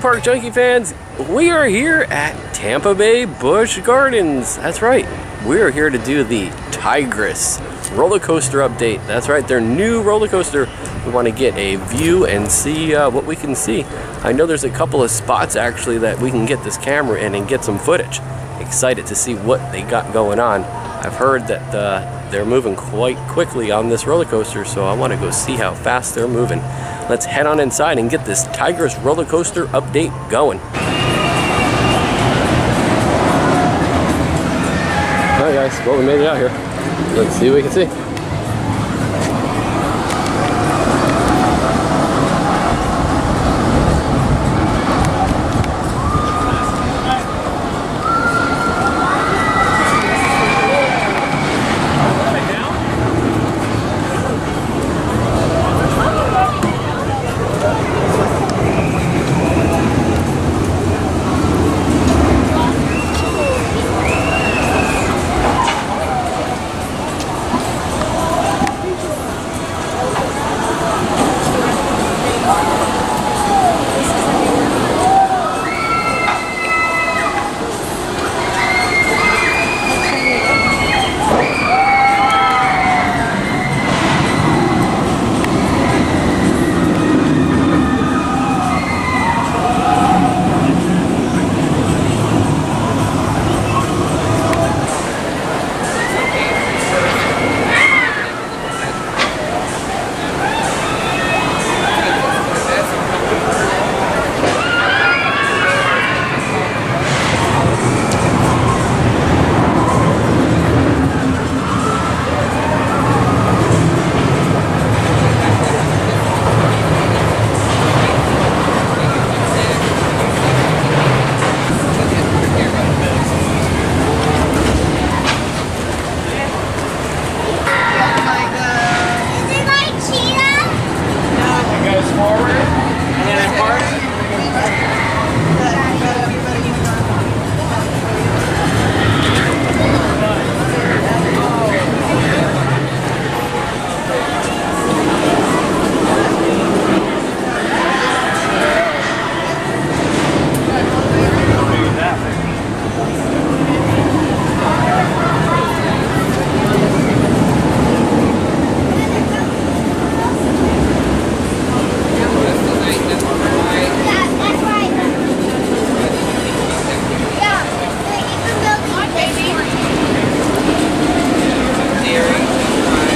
park junkie fans, we are here at Tampa Bay Busch Gardens. That's right, we are here to do the Tigris roller coaster update. That's right, their new roller coaster. We want to get a view and see what we can see. I know there's a couple of spots actually that we can get this camera in and get some footage. Excited to see what they got going on. I've heard that they're moving quite quickly on this roller coaster, so I want to go see how fast they're moving. Let's head on inside and get this Tigris roller coaster update going. Alright guys, well, we made it out here. Let's see what we can see.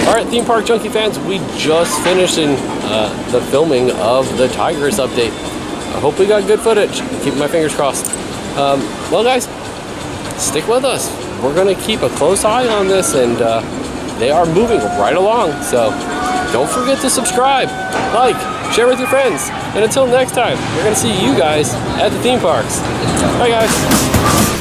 Alright, theme park junkie fans, we just finished the filming of the Tigris update. I hope we got good footage. Keeping my fingers crossed. Well guys, stick with us. We're going to keep a close eye on this, and they are moving right along. So don't forget to subscribe, like, share with your friends. And until next time, we're going to see you guys at the theme parks. Bye guys.